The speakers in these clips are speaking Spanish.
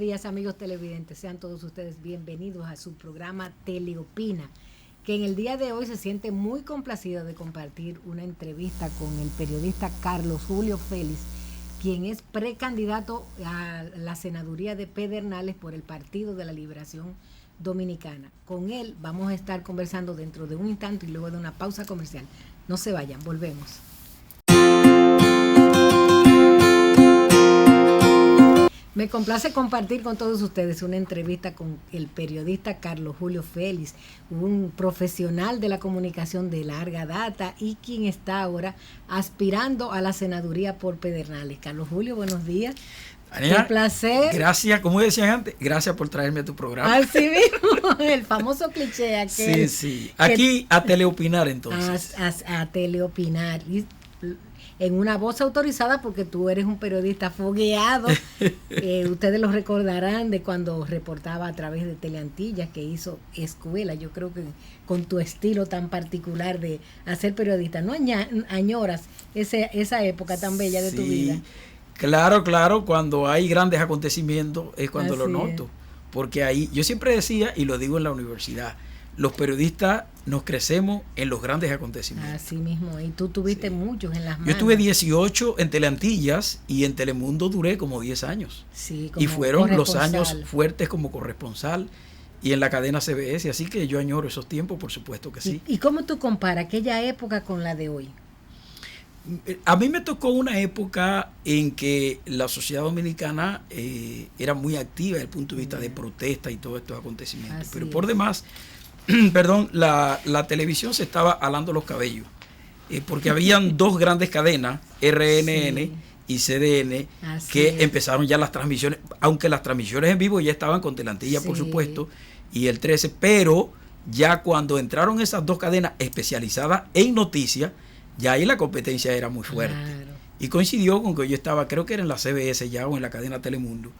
días, amigos televidentes. Sean todos ustedes bienvenidos a su programa Teleopina, que en el día de hoy se siente muy complacido de compartir una entrevista con el periodista Carlos Julio Félix, quien es precandidato a la senaduría de Pedernales por el Partido de la Liberación Dominicana. Con él vamos a estar conversando dentro de un instante y luego de una pausa comercial. No se vayan, volvemos. Me complace compartir con todos ustedes una entrevista con el periodista Carlos Julio Félix, un profesional de la comunicación de larga data y quien está ahora aspirando a la senaduría por Pedernales. Carlos Julio, buenos días. Daniela, qué placer. Gracias, como decían antes, gracias por traerme a tu programa. Así mismo, el famoso cliché aquel. Sí. Aquí a teleopinar entonces. A teleopinar. En una voz autorizada porque tú eres un periodista fogueado. Ustedes lo recordarán de cuando reportaba a través de Teleantillas, que hizo escuela. Yo creo que con tu estilo tan particular de hacer periodista, ¿no añoras esa época tan bella de tu vida? Claro, cuando hay grandes acontecimientos es cuando Así lo noto. Porque ahí, yo siempre decía, y lo digo en la universidad, los periodistas nos crecemos en los grandes acontecimientos. Así mismo, y tú tuviste muchos en las manos. Yo tuve 18 en Teleantillas y en Telemundo duré como 10 años. Sí, y fueron los años fuertes como corresponsal y en la cadena CBS, así que yo añoro esos tiempos, por supuesto que sí. ¿Y cómo tú comparas aquella época con la de hoy? A mí me tocó una época en que la sociedad dominicana era muy activa desde el punto de vista de protesta y todos estos acontecimientos. Pero por demás, perdón, la televisión se estaba alando los cabellos, porque habían dos grandes cadenas, RNN y CDN, que empezaron ya las transmisiones, aunque las transmisiones en vivo ya estaban con Teleantillas, por supuesto, y el 13, pero ya cuando entraron esas dos cadenas especializadas en noticias, ya ahí la competencia era muy fuerte. Claro. Y coincidió con que yo estaba, creo que era en la CBS ya o en la cadena Telemundo.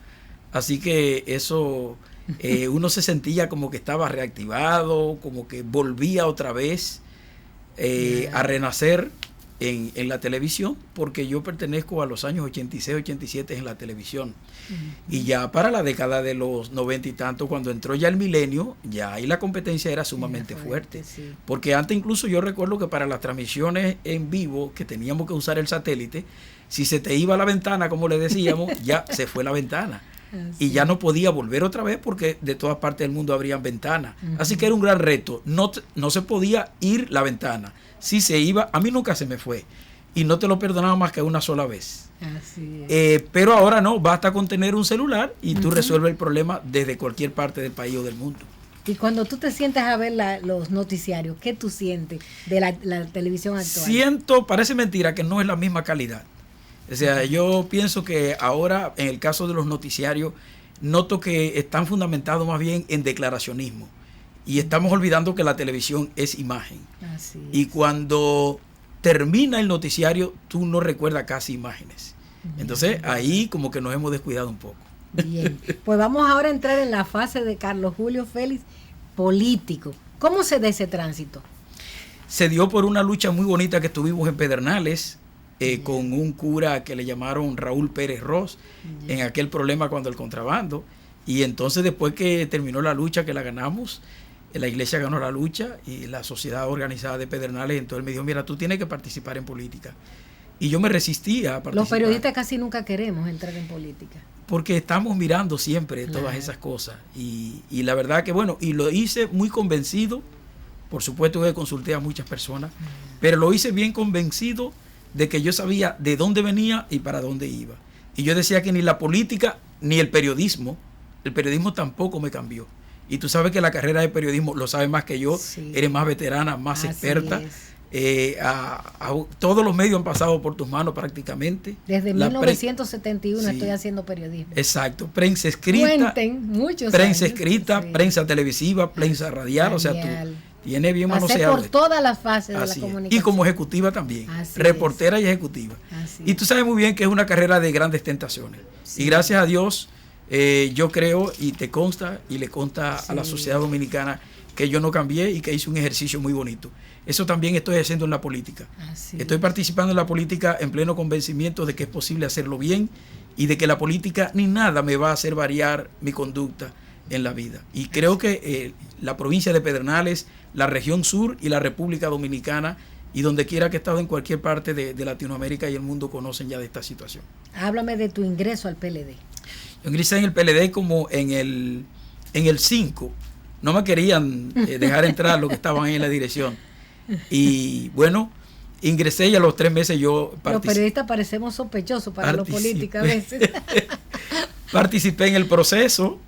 Así que eso, uno se sentía como que estaba reactivado, como que volvía otra vez a renacer en la televisión, porque yo pertenezco a los años 86, 87 en la televisión. Y ya para la década de los 90 y tanto, cuando entró ya el milenio, ya ahí la competencia era sumamente fuerte. Porque antes incluso yo recuerdo que para las transmisiones en vivo, que teníamos que usar el satélite, si se te iba a la ventana, como le decíamos, ya se fue la ventana. Y ya no podía volver otra vez porque de todas partes del mundo habrían ventanas. Así que era un gran reto. No se podía ir la ventana. Si se iba, a mí nunca se me fue. Y no te lo perdonaba más que una sola vez. Así es. Pero ahora no, basta con tener un celular y tú resuelves el problema desde cualquier parte del país o del mundo. Y cuando tú te sientas a ver los noticiarios, ¿qué tú sientes de la televisión actual? Parece mentira que no es la misma calidad. O sea, yo pienso que ahora, en el caso de los noticiarios, noto que están fundamentados más bien en declaracionismo. Y estamos olvidando que la televisión es imagen. Así es. Y cuando termina el noticiario, tú no recuerdas casi imágenes. Entonces, ahí como que nos hemos descuidado un poco. Bien, pues vamos ahora a entrar en la fase de Carlos Julio Félix, político. ¿Cómo se da ese tránsito? Se dio por una lucha muy bonita que tuvimos en Pedernales, con un cura que le llamaron Raúl Pérez Ross, en aquel problema cuando el contrabando. Y entonces después que terminó la lucha, que la ganamos, la iglesia ganó la lucha y la sociedad organizada de Pedernales, entonces me dijo, mira, tú tienes que participar en política. Y yo me resistía a participar. Los periodistas casi nunca queremos entrar en política. Porque estamos mirando siempre todas esas cosas. Y la verdad que bueno, y lo hice muy convencido, por supuesto que consulté a muchas personas, pero lo hice bien convencido de que yo sabía de dónde venía y para dónde iba. Y yo decía que ni la política ni el periodismo tampoco me cambió. Y tú sabes que la carrera de periodismo lo sabes más que yo, eres más veterana, más experta. Todos los medios han pasado por tus manos prácticamente. Desde 1971 estoy haciendo periodismo. Exacto, prensa escrita, prensa escrita, prensa televisiva, prensa radial, o sea, tú tienes bien manoseado. Por todas las fases de la comunicación. Y como ejecutiva también, reportera y ejecutiva. Y tú sabes muy bien que es una carrera de grandes tentaciones. Y gracias a Dios, yo creo, y te consta, y le consta a la sociedad dominicana, que yo no cambié y que hice un ejercicio muy bonito. Eso también estoy haciendo en la política. Estoy participando en la política en pleno convencimiento de que es posible hacerlo bien y de que la política ni nada me va a hacer variar mi conducta en la vida. Y creo que la provincia de Pedernales, la región sur y la República Dominicana, y donde quiera que he estado en cualquier parte de Latinoamérica y el mundo, conocen ya de esta situación. Háblame de tu ingreso al PLD. Yo ingresé en el PLD como en el 5. No me querían dejar entrar los que estaban ahí en la dirección. Y bueno, ingresé y a los 3 meses yo participé. Los periodistas parecemos sospechosos para los políticos a veces. Participé en el proceso.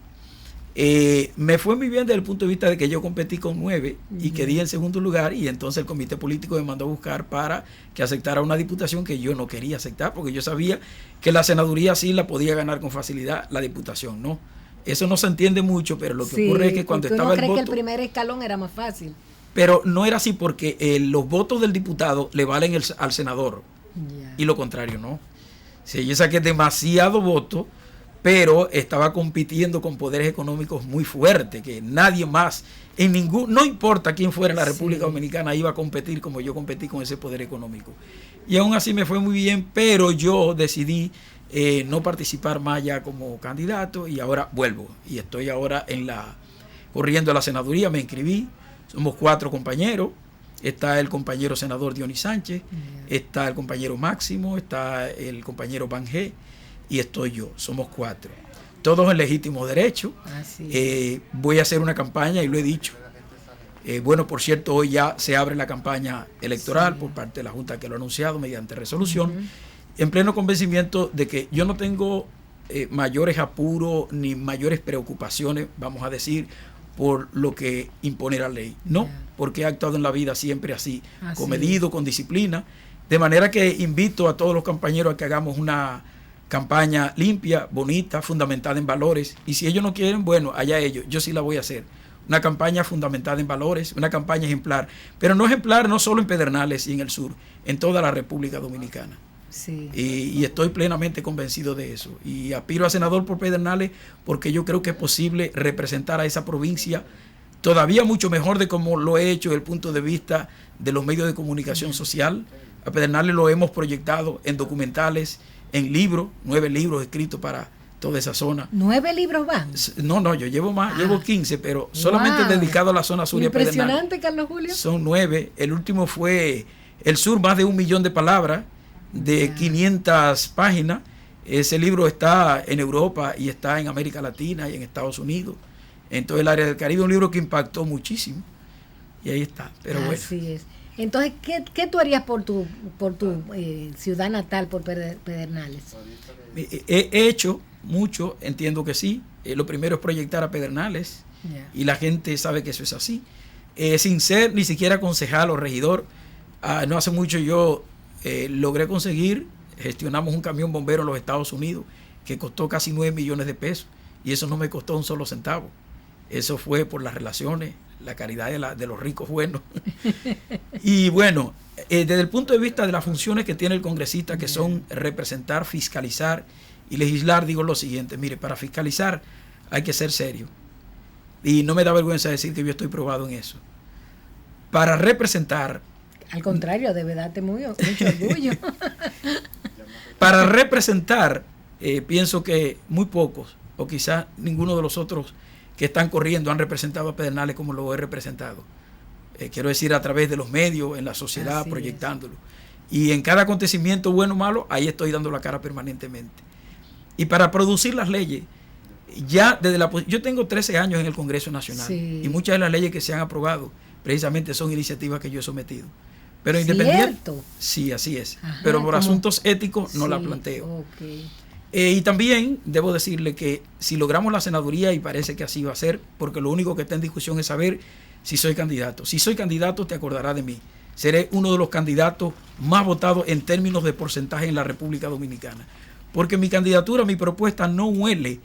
Me fue muy bien desde el punto de vista de que yo competí con 9 y quedé en segundo lugar, y entonces el comité político me mandó a buscar para que aceptara una diputación que yo no quería aceptar, porque yo sabía que la senaduría sí la podía ganar con facilidad, la diputación no. Eso no se entiende mucho, pero lo que ocurre es que cuando estaba el voto... ¿Tú no crees que el primer escalón era más fácil? Pero no era así, porque los votos del diputado le valen al senador, y lo contrario no. Si yo saqué demasiado voto, pero estaba compitiendo con poderes económicos muy fuertes, que nadie más, no importa quién fuera en la República Dominicana, iba a competir como yo competí con ese poder económico. Y aún así me fue muy bien, pero yo decidí no participar más ya como candidato, y ahora vuelvo. Y estoy ahora corriendo a la senaduría, me inscribí, somos 4 compañeros. Está el compañero senador Dionis Sánchez, está el compañero Máximo, está el compañero Bangé, y estoy yo. Somos 4, todos en legítimo derecho. Voy a hacer una campaña, y lo he dicho. Bueno, por cierto, hoy ya se abre la campaña electoral por parte de la Junta, que lo ha anunciado mediante resolución, en pleno convencimiento de que yo no tengo mayores apuros ni mayores preocupaciones, vamos a decir, por lo que impone la ley. No, porque he actuado en la vida siempre así comedido, con disciplina, de manera que invito a todos los compañeros a que hagamos una campaña limpia, bonita, fundamentada en valores, y si ellos no quieren, bueno, allá ellos, yo sí la voy a hacer. Una campaña fundamentada en valores, una campaña ejemplar, pero no ejemplar no solo en Pedernales y en el sur, en toda la República Dominicana. Y estoy plenamente convencido de eso, y aspiro a senador por Pedernales porque yo creo que es posible representar a esa provincia todavía mucho mejor de como lo he hecho desde el punto de vista de los medios de comunicación social. A Pedernales lo hemos proyectado en documentales, en libros, 9 libros escritos para toda esa zona. ¿9 libros van? No, yo llevo más, llevo 15, pero solamente dedicado a la zona sur y a Pedernales. Impresionante, Carlos Julio. Son 9, el último fue El Sur, más de 1 millón de palabras, de 500 páginas. Ese libro está en Europa y está en América Latina y en Estados Unidos, en todo el área del Caribe, un libro que impactó muchísimo, y ahí está. Pero así es. Entonces, ¿qué tú harías por tu ciudad natal, por Pedernales? He hecho mucho, entiendo que sí. Lo primero es proyectar a Pedernales, y la gente sabe que eso es así. Sin ser ni siquiera concejal o regidor, no hace mucho yo logré gestionamos un camión bombero en los Estados Unidos que costó casi 9 millones de pesos, y eso no me costó un solo centavo. Eso fue por las relaciones, la caridad de los ricos buenos. Y bueno, desde el punto de vista de las funciones que tiene el congresista, que son representar, fiscalizar y legislar, digo lo siguiente: mire, para fiscalizar hay que ser serio, y no me da vergüenza decir que yo estoy probado en eso. Para representar, al contrario, debe darte mucho orgullo. Para representar, pienso que muy pocos, o quizás ninguno de los otros que están corriendo han representado a Pedernales como lo he representado. Quiero decir, a través de los medios, en la sociedad, así proyectándolo. Y en cada acontecimiento, bueno o malo, ahí estoy dando la cara permanentemente. Y para producir las leyes, yo tengo 13 años en el Congreso Nacional, y muchas de las leyes que se han aprobado precisamente son iniciativas que yo he sometido. Pero independiente. Sí, así es. Pero por asuntos éticos no la planteo. Y también debo decirle que si logramos la senaduría, y parece que así va a ser, porque lo único que está en discusión es saber si soy candidato. Si soy candidato, te acordarás de mí. Seré uno de los candidatos más votados en términos de porcentaje en la República Dominicana. Porque mi candidatura, mi propuesta no huele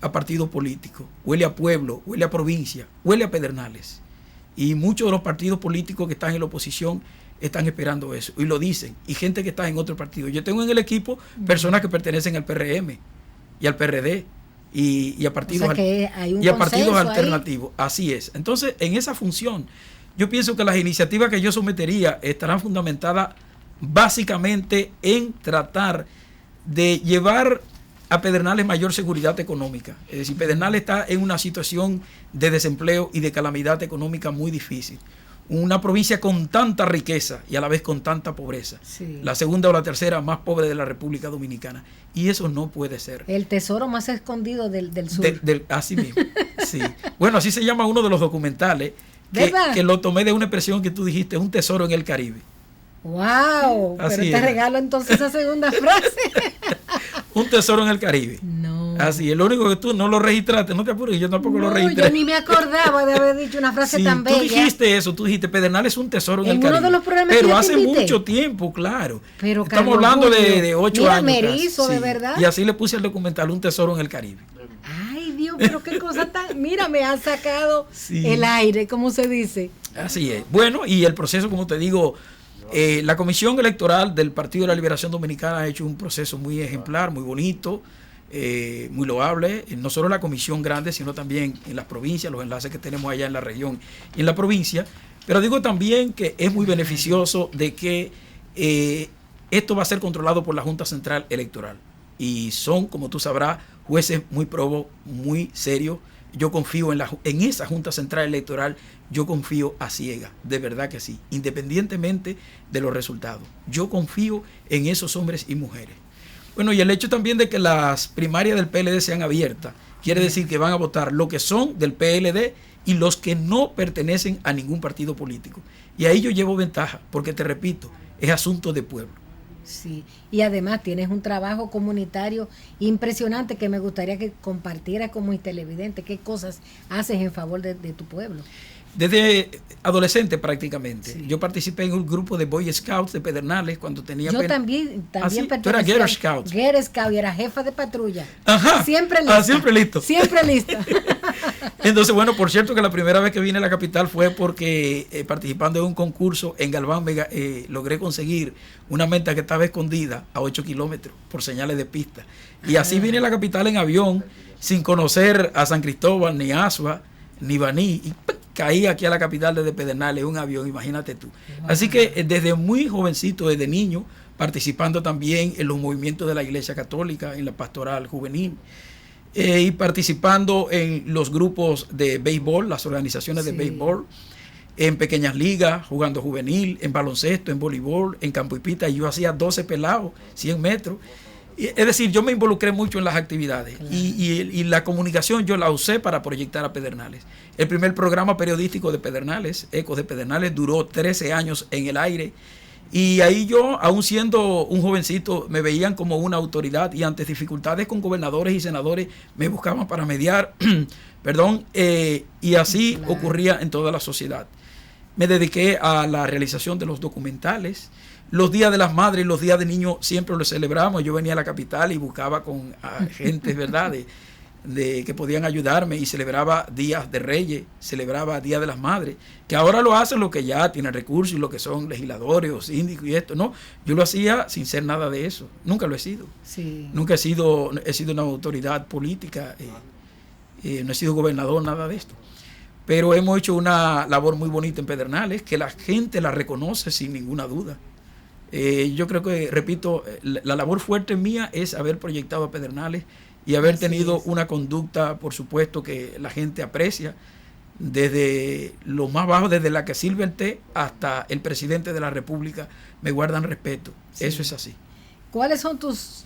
a partido político, huele a pueblo, huele a provincia, huele a Pedernales. Y muchos de los partidos políticos que están en la oposición están esperando eso, y lo dicen, y gente que está en otro partido. Yo tengo en el equipo personas que pertenecen al PRM y al PRD y a partidos, partidos alternativos. Así es. Entonces, en esa función, yo pienso que las iniciativas que yo sometería estarán fundamentadas básicamente en tratar de llevar a Pedernales mayor seguridad económica. Es decir, Pedernales está en una situación de desempleo y de calamidad económica muy difícil. Una provincia con tanta riqueza y a la vez con tanta pobreza. Sí. La segunda o la tercera más pobre de la República Dominicana. Y eso no puede ser. El tesoro más escondido del sur. Así mismo. Sí. Bueno, así se llama uno de los documentales. Que lo tomé de una expresión que tú dijiste, un tesoro en el Caribe. ¡Wow! Así pero te regalo entonces esa segunda frase. Un tesoro en el Caribe. No. Así es. Lo único que tú no lo registraste, no te apures, yo tampoco lo registré. Yo ni me acordaba de haber dicho una frase tan bella. Tú dijiste eso, tú dijiste Pedernales es un tesoro en el Caribe. Uno de los programas pero que hace mucho tiempo, claro. Pero estamos hablando de 8 años. Me erizo, de verdad. Y así le puse al documental Un tesoro en el Caribe. Ay, Dios, pero qué cosa tan... Mira, me han sacado el aire, como se dice. Así es. Bueno, y el proceso, como te digo, la Comisión Electoral del Partido de la Liberación Dominicana ha hecho un proceso muy ejemplar, muy bonito, muy loable, no solo en la comisión grande, sino también en las provincias, los enlaces que tenemos allá en la región y en la provincia. Pero digo también que es muy beneficioso de que esto va a ser controlado por la Junta Central Electoral. Y son, como tú sabrás, jueces muy probos, muy serios. Yo confío en esa Junta Central Electoral, yo confío a ciegas, de verdad que sí, independientemente de los resultados. Yo confío en esos hombres y mujeres. Bueno, y el hecho también de que las primarias del PLD sean abiertas, quiere decir que van a votar los que son del PLD y los que no pertenecen a ningún partido político. Y ahí yo llevo ventaja, porque te repito, es asunto de pueblo. Sí, y además tienes un trabajo comunitario impresionante que me gustaría que compartieras como televidente. ¿Qué cosas haces en favor de tu pueblo? Desde adolescente prácticamente. Sí. Yo participé en un grupo de Boy Scouts de Pedernales cuando tenía... Yo también pertenecía. Tú eras Girl Scout. Girl Scout y era jefa de patrulla. Ajá. Siempre lista. Siempre listo. Siempre lista. Entonces, bueno, por cierto que la primera vez que vine a la capital fue porque participando en un concurso en Galván Vega, logré conseguir una meta que estaba escondida a 8 kilómetros por señales de pista. Y así vine a la capital en avión sin conocer a San Cristóbal, ni Asua, ni Baní. Y caí aquí a la capital desde Pedernales, un avión, imagínate tú. Wow. Así que desde muy jovencito, desde niño, participando también en los movimientos de la Iglesia Católica, en la pastoral juvenil, y participando en los grupos de béisbol, las organizaciones de béisbol, en pequeñas ligas, jugando juvenil, en baloncesto, en voleibol, en campo y pita, y yo hacía 12 pelados, 100 metros. Es decir, yo me involucré mucho en las actividades. Claro. Y la comunicación yo la usé para proyectar a Pedernales. El primer programa periodístico de Pedernales, Ecos de Pedernales, duró 13 años en el aire. Y ahí yo, aún siendo un jovencito, me veían como una autoridad y ante dificultades con gobernadores y senadores me buscaban para mediar, y así ocurría en toda la sociedad. Me dediqué a la realización de los documentales. Los días de las madres y los días de niños siempre los celebramos. Yo venía a la capital y buscaba con gente, ¿verdad?, de que podían ayudarme y celebraba días de Reyes, celebraba días de las madres, que ahora lo hacen los que ya tienen recursos y los que son legisladores o síndicos y esto. No, yo lo hacía sin ser nada de eso. Nunca lo he sido. Sí. Nunca he sido una autoridad política, no he sido gobernador, nada de esto. Pero hemos hecho una labor muy bonita en Pedernales, que la gente la reconoce sin ninguna duda. Yo creo que, repito, la labor fuerte mía es haber proyectado a Pedernales y haber tenido una conducta, por supuesto, que la gente aprecia, desde lo más bajo, desde la que sirve el té hasta el presidente de la República, me guardan respeto. Sí. Eso es así. ¿Cuáles son tus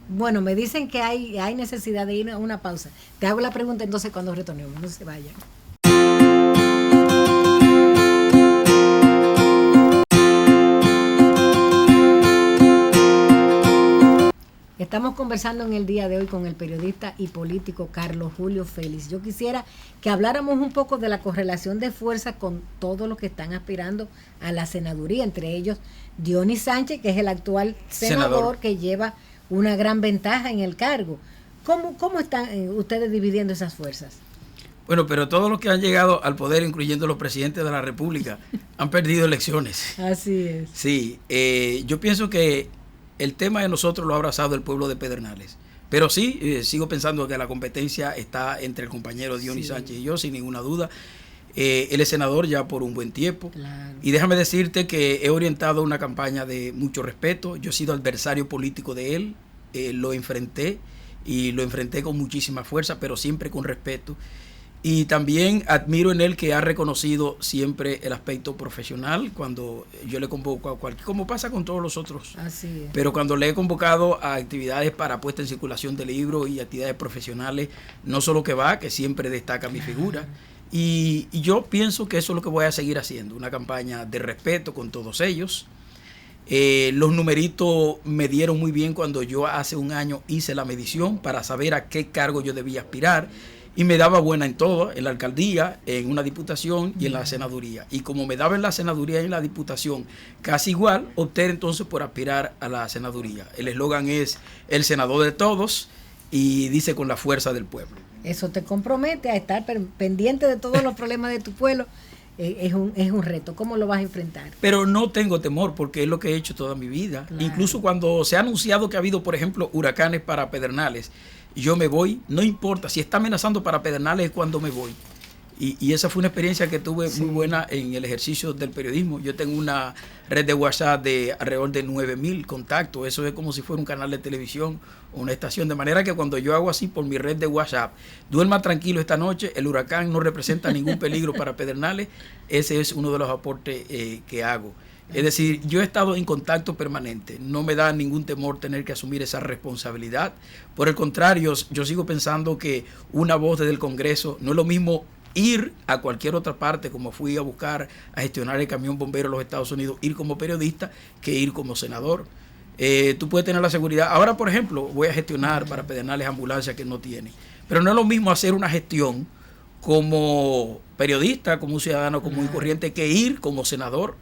bueno, me dicen que hay necesidad de ir a una pausa. Te hago la pregunta entonces cuando retornemos, no se vayan. Estamos conversando en el día de hoy con el periodista y político Carlos Julio Félix. Yo quisiera que habláramos un poco de la correlación de fuerzas con todos los que están aspirando a la senaduría, entre ellos Dionis Sánchez, que es el actual senador que lleva una gran ventaja en el cargo. ¿Cómo están ustedes dividiendo esas fuerzas? Bueno, pero todos los que han llegado al poder, incluyendo los presidentes de la República, han perdido elecciones. Así es. Sí, yo pienso que el tema de nosotros lo ha abrazado el pueblo de Pedernales. Pero sí, sigo pensando que la competencia está entre el compañero Dionis Sánchez y yo, sin ninguna duda. Él es senador ya por un buen tiempo. Claro. Y déjame decirte que he orientado una campaña de mucho respeto. Yo he sido adversario político de él lo enfrenté y lo enfrenté con muchísima fuerza, pero siempre con respeto. Y también admiro en él que ha reconocido siempre el aspecto profesional cuando yo le convoco a cualquier, como pasa con todos los otros. Así es. Pero cuando le he convocado a actividades para puesta en circulación de libros y actividades profesionales, no solo que va, que siempre destaca mi figura. Y yo pienso que eso es lo que voy a seguir haciendo, una campaña de respeto con todos ellos. Los numeritos me dieron muy bien cuando yo hace un año hice la medición para saber a qué cargo yo debía aspirar. Y me daba buena en todo, en la alcaldía, en una diputación y en la senaduría. Y como me daba en la senaduría y en la diputación casi igual, opté entonces por aspirar a la senaduría. El eslogan es el senador de todos y dice con la fuerza del pueblo. Eso te compromete a estar pendiente de todos los problemas de tu pueblo. Es un reto. ¿Cómo lo vas a enfrentar? Pero no tengo temor porque es lo que he hecho toda mi vida. Claro. Incluso cuando se ha anunciado que ha habido, por ejemplo, huracanes para Pedernales, yo me voy, no importa, si está amenazando para Pedernales es cuando me voy. Y esa fue una experiencia que tuve muy buena en el ejercicio del periodismo. Yo tengo una red de WhatsApp de alrededor de 9,000 contactos. Eso es como si fuera un canal de televisión o una estación. De manera que cuando yo hago así por mi red de WhatsApp, duerma tranquilo esta noche, el huracán no representa ningún peligro para Pedernales. Ese es uno de los aportes que hago. Es decir, yo he estado en contacto permanente, no me da ningún temor tener que asumir esa responsabilidad. Por el contrario, yo sigo pensando que una voz desde el Congreso no es lo mismo ir a cualquier otra parte, como fui a buscar, a gestionar el camión bombero en los Estados Unidos, ir como periodista, que ir como senador. Tú puedes tener la seguridad. Ahora, por ejemplo, voy a gestionar para Pedernales ambulancias que no tiene. Pero no es lo mismo hacer una gestión como periodista, como un ciudadano común y corriente, que ir como senador.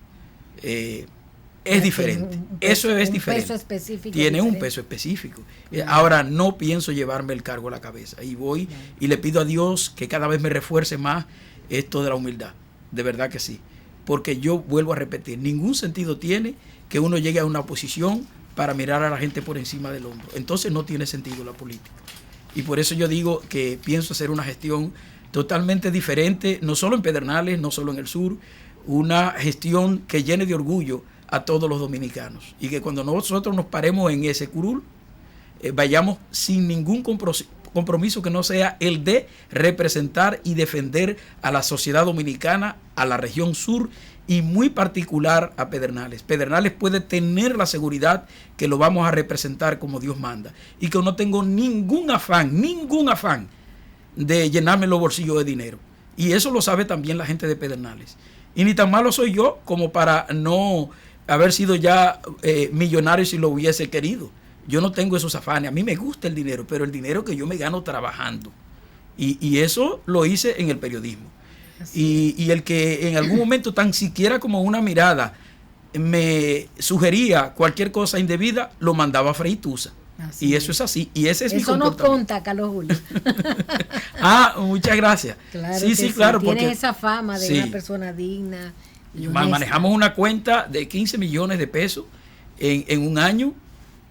Es diferente. Eso es diferente. Peso específico. Tiene un peso específico. Ahora no pienso llevarme el cargo a la cabeza. Y voy y le pido a Dios que cada vez me refuerce más esto de la humildad. De verdad que sí. Porque yo vuelvo a repetir, ningún sentido tiene que uno llegue a una posición para mirar a la gente por encima del hombro. Entonces no tiene sentido la política. Y por eso yo digo que pienso hacer una gestión totalmente diferente, no solo en Pedernales, no solo en el sur, una gestión que llene de orgullo a todos los dominicanos y que cuando nosotros nos paremos en ese curul vayamos sin ningún compromiso que no sea el de representar y defender a la sociedad dominicana, a la región sur y muy particular a Pedernales. Pedernales puede tener la seguridad que lo vamos a representar como Dios manda y que no tengo ningún afán de llenarme los bolsillos de dinero. Y eso lo sabe también la gente de Pedernales. Y ni tan malo soy yo como para no haber sido ya millonario si lo hubiese querido. Yo no tengo esos afanes. A mí me gusta el dinero, pero el dinero que yo me gano trabajando. Y eso lo hice en el periodismo. Y el que en algún momento, tan siquiera como una mirada, me sugería cualquier cosa indebida, lo mandaba a freír tusa. Así y eso es así. Y ese es mi comportamiento. Eso no conta, Carlos Julio. Muchas gracias. Claro sí, claro. Tienes porque esa fama de una persona digna. Y manejamos una cuenta de 15 millones de pesos en un año.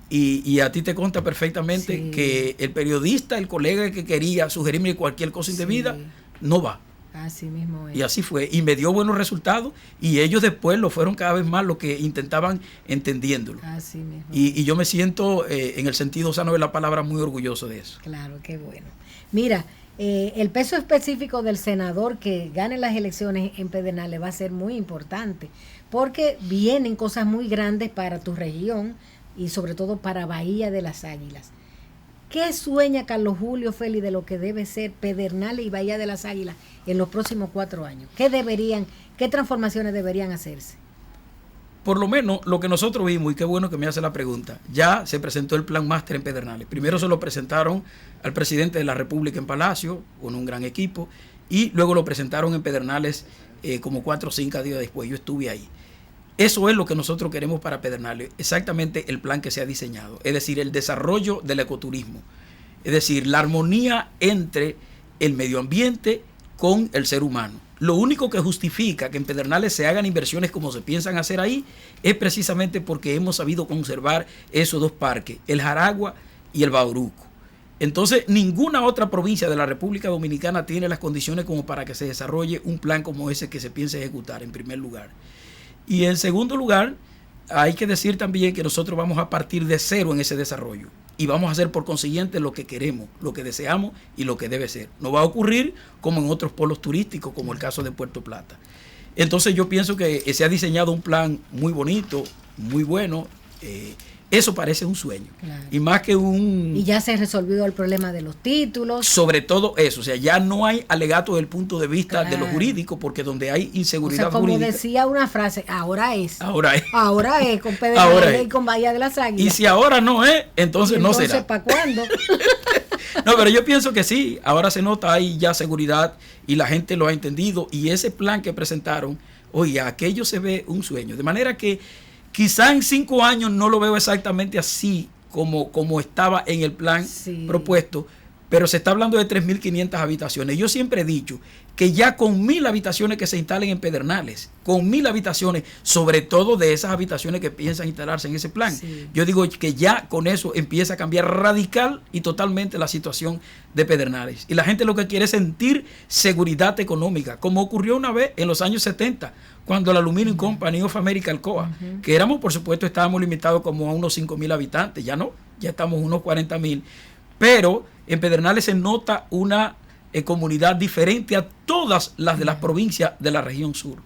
Y a ti te consta perfectamente que el periodista, el colega que quería sugerirme cualquier cosa indebida, no va. Así mismo es. Y así fue. Y me dio buenos resultados. Y ellos después lo fueron cada vez más los que intentaban entendiéndolo. Así mismo. Y yo me siento, en el sentido sano de la palabra, muy orgulloso de eso. Claro, qué bueno. Mira, el peso específico del senador que gane las elecciones en Pedernales va a ser muy importante. Porque vienen cosas muy grandes para tu región y sobre todo para Bahía de las Águilas. ¿Qué sueña Carlos Julio Félix de lo que debe ser Pedernales y Bahía de las Águilas en los próximos 4 años? ¿Qué transformaciones deberían hacerse? Por lo menos lo que nosotros vimos, y qué bueno que me hace la pregunta, ya se presentó el plan máster en Pedernales. Primero se lo presentaron al presidente de la República en Palacio, con un gran equipo, y luego lo presentaron en Pedernales como 4 o 5 días después. Yo estuve ahí. Eso es lo que nosotros queremos para Pedernales, exactamente el plan que se ha diseñado, es decir, el desarrollo del ecoturismo, es decir, la armonía entre el medio ambiente con el ser humano. Lo único que justifica que en Pedernales se hagan inversiones como se piensan hacer ahí es precisamente porque hemos sabido conservar esos 2 parques, el Jaragua y el Bauruco. Entonces, ninguna otra provincia de la República Dominicana tiene las condiciones como para que se desarrolle un plan como ese que se piensa ejecutar, en primer lugar. Y en segundo lugar, hay que decir también que nosotros vamos a partir de cero en ese desarrollo. y vamos a hacer por consiguiente lo que queremos, lo que deseamos y lo que debe ser. No va a ocurrir como en otros polos turísticos, como el caso de Puerto Plata. Entonces yo pienso que se ha diseñado un plan muy bonito, muy bueno. Eso parece un sueño. Claro. Y más que un... Y ya se resolvió el problema de los títulos. Sobre todo eso, o sea, ya no hay alegato desde el punto de vista claro. de lo jurídico, porque donde hay inseguridad como jurídica... decía una frase, ahora es. Ahora es. Ahora es, con Pedernales y con Bahía de las Águilas. Y si ahora no es, entonces no será. Entonces, ¿para cuándo? No, pero yo pienso que sí, ahora se nota ahí ya seguridad y la gente lo ha entendido. Y ese plan que presentaron, oye, aquello se ve un sueño. De manera que quizá en 5 años no lo veo exactamente así como estaba en el plan sí. propuesto, pero se está hablando de 3.500 habitaciones. Yo siempre he dicho que ya con 1.000 habitaciones que se instalen en Pedernales, con 1.000 habitaciones, sobre todo de esas habitaciones que piensan instalarse en ese plan, sí. yo digo que ya con eso empieza a cambiar radical y totalmente la situación de Pedernales. Y la gente lo que quiere es sentir seguridad económica, como ocurrió una vez en los años 70, cuando la Aluminium Company of America, Alcoa, que éramos, por supuesto, estábamos limitados como a unos 5.000 habitantes, ya no, ya estamos unos 40.000, pero en Pedernales se nota una comunidad diferente a todas las de las provincias de la región sur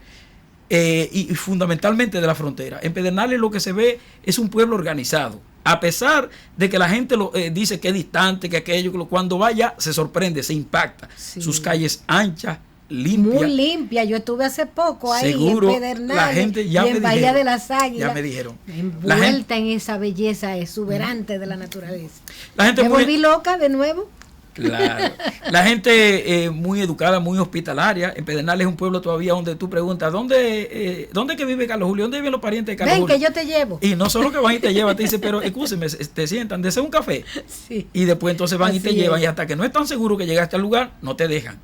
y fundamentalmente de la frontera. En Pedernales lo que se ve es un pueblo organizado, a pesar de que la gente dice que es distante, que aquello, cuando vaya se sorprende, se impacta. Sí. Sus calles anchas, limpia. Muy limpia. Yo estuve hace poco ahí seguro, en Pedernales la gente ya y en Bahía de las Águilas. Ya me dijeron. Envuelta en esa belleza exuberante de la naturaleza. La gente me volví loca de nuevo. Claro. La gente muy educada, muy hospitalaria. En Pedernales es un pueblo todavía donde tú preguntas, ¿dónde que vive Carlos Julio? ¿Dónde viven los parientes de Carlos Ven, Julio? que yo te llevo. Y no solo que van y te llevan, te dicen, pero escúcheme, te sientan, desea un café. Sí. Y después entonces van así y te llevan, es. Y hasta que no están seguros que llegaste al lugar, no te dejan.